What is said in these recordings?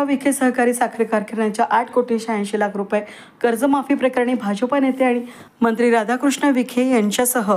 विलासराव विखे सहकारी साखर कारखान्याच्या 8,86,00,000 रुपये कर्जमाफी प्रकरणी भाजप नेते आणि मंत्री राधाकृष्ण विखे यांच्यासह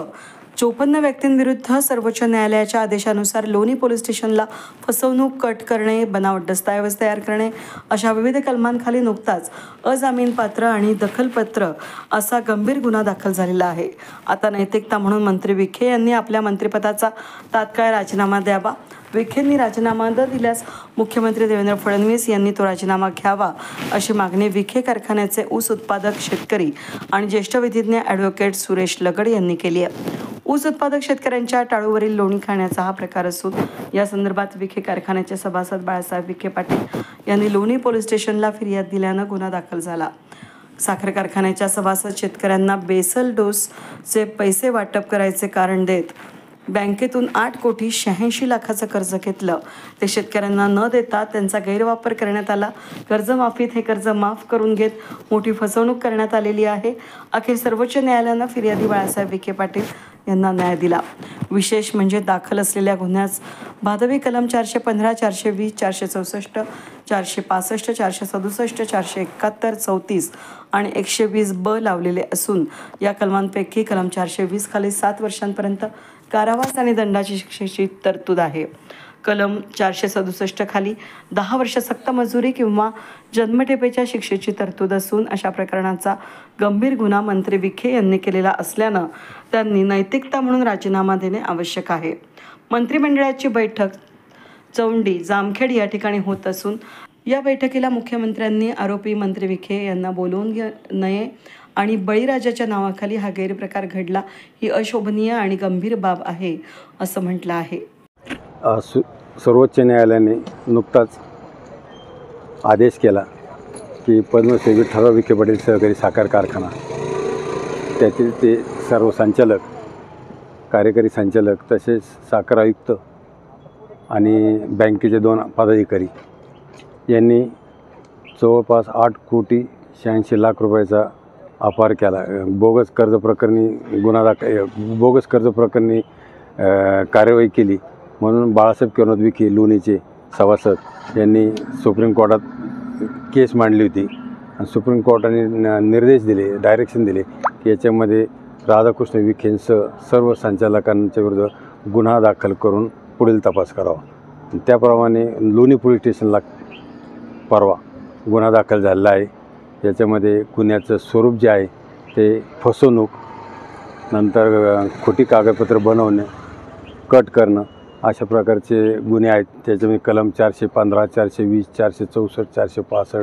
54 व्यक्तींविरुद्ध सर्वोच्च न्यायालयाच्या आदेशानुसार लोणी पोलीस स्टेशनला फसवणूक, कट करणे, बनावट दस्तऐवज तयार करणे अशा विविध कलमांखाली नुकताच अजामीनपात्र आणि दखलपत्र असा गंभीर गुन्हा दाखल झालेला आहे। आता नैतिकता म्हणून मंत्री विखे यांनी आपल्या मंत्रिपदाचा तात्काळ राजीनामा द्यावा। विखेंनी राजीनामा न दिल्यास मुख्यमंत्री देवेंद्र फडणवीस यांनी तो राजीनामा घ्यावा अशी मागणी विखे कारखान्याचे ऊस उत्पादक शेतकरी आणि ज्येष्ठ विधिज्ञ ॲडव्होकेट सुरेश लगड यांनी केली आहे। ऊस उत्पादक शेतकऱ्यांच्या टाळूवरील लोणी खाण्याचा हा प्रकार असून या संदर्भात विखे कारखान्याचे सभासद बाळासाहेब विखे पाटील यांनी लोणी पोलीस स्टेशनला फिर्याद दिल्यानं गुन्हा दाखल झाला। साखर कारखान्याच्या सभासद शेतकऱ्यांना बेसल डोसचे पैसे वाटप करायचे कारण देत बँकेतून 8,86,00,000 कर्ज घेतलं। ते शेतकऱ्यांना न देता त्यांचा गैरवापर करण्यात आला। कर्जमाफीत हे कर्ज माफ करून घेत मोठी फसवणूक करण्यात आलेली आहे। अखेर सर्वोच्च न्यायालयानं फिर्यादी बाळासाहेब विखे पाटील यांना न्याय दिला। विशेष म्हणजे दाखल असलेल्या गुन्ह्यात भादवी कलम 415, 420, 464, 465, 467, 471, 34 आणि 120(ब) लावलेले असून या कलमांपैकी कलम 420 खाली 7 वर्षांपर्यंत कारावास आणि दंडाची शिक्षेची तरतूद आहे। कलम 467 खाली 10 वर्ष सक्त मजुरी किंवा जन्मठेपेच्या शिक्षेची तरतूद असून अशा प्रकरणाचा गंभीर गुन्हा मंत्री विखे यांनी केलेला असल्यानं त्यांनी नैतिकता म्हणून राजीनामा देणे आवश्यक आहे। मंत्रिमंडळाची बैठक चौंडी, जामखेड या ठिकाणी होत असून या बैठकीला मुख्यमंत्र्यांनी आरोपी मंत्री विखे यांना बोलवून नये आणि बळीराजाच्या नावाखाली हा गैरप्रकार घडला ही अशोभनीय आणि गंभीर बाब आहे असं म्हटलं आहे। सर्वोच्च न्यायालयाने नुकताच आदेश केला की पद्मश्री विठ्ठलराव विखे पाटील सहकारी साखर कारखाना त्यातील ते सर्व संचालक, कार्यकारी संचालक तसेच साखर आयुक्त आणि बँकेचे 2 पदाधिकारी यांनी जवळपास 8,86,00,000 रुपयाचा अपहार केला। बोगस कर्ज प्रकरणी कार्यवाही केली म्हणून बाळासाहेब किरणोद विखे लोणीचे सभासद यांनी सुप्रीम कोर्टात केस मांडली होती आणि सुप्रीम कोर्टाने निर्देश दिले, डायरेक्शन दिले की याच्यामध्ये राधाकृष्ण विखेंसह सर्व संचालकांच्या विरुद्ध गुन्हा दाखल करून पुढील तपास करावा। त्याप्रमाणे लोणी पोलीस स्टेशनला परवा गुन्हा दाखल झालेला आहे। याच्यामध्ये गुन्ह्याचं स्वरूप जे आहे ते फसवणूक, नंतर खोटी कागदपत्र बनवणे, कट करणं अशा प्रकारचे गुन्हे आहेत। त्याच्यामध्ये कलम 415, 420, 464, 465,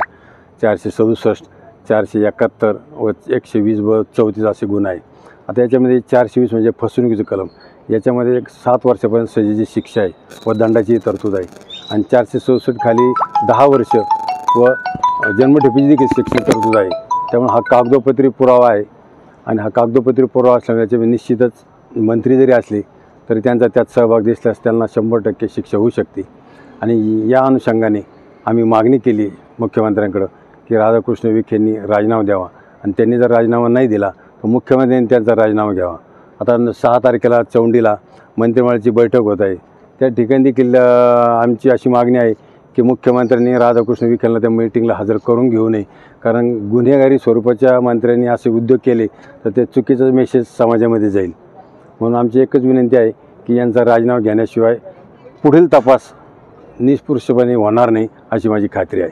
467, 471 व 120(ब), 34 असे गुन्हे आहेत। आता याच्यामध्ये 420 म्हणजे फसवणुकीचं कलम, याच्यामध्ये 7 वर्षापर्यंत सजेची शिक्षा आहे व दंडाची तरतूद आहे आणि 467 खाली 10 वर्ष व जन्मठेपेची देखील शिक्षेची तरतूद आहे। त्यामुळे हा कागदोपत्री पुरावा आहे आणि हा कागदोपत्री पुरावा असल्यामुळे याच्यामध्ये निश्चितच मंत्री जरी असले तरी त्यांचा त्यात सहभाग दिसल्यास त्यांना 100% शिक्षा होऊ शकते। आणि या अनुषंगाने आम्ही मागणी केली मुख्यमंत्र्यांकडं की राधाकृष्ण विखेंनी राजीनामा द्यावा आणि त्यांनी जर राजीनामा नाही दिला तर मुख्यमंत्र्यांनी त्यांचा राजीनामा घ्यावा। आता 6 तारखेला चौंडीला मंत्रिमंडळाची बैठक होत आहे, त्या ठिकाणी देखील आमची अशी मागणी आहे की मुख्यमंत्र्यांनी राधाकृष्ण विखेंना त्या मीटिंगला हजर करून घेऊ नये, कारण गुन्हेगारी स्वरूपाच्या मंत्र्यांनी असे उद्योग केले तर ते चुकीचा मेसेज समाजामध्ये जाईल। म्हणून आमची एकच विनंती आहे की यांचा राजीनामा घेण्याशिवाय पुढील तपास निष्पक्षपणे होणार नाही अशी माझी खात्री आहे।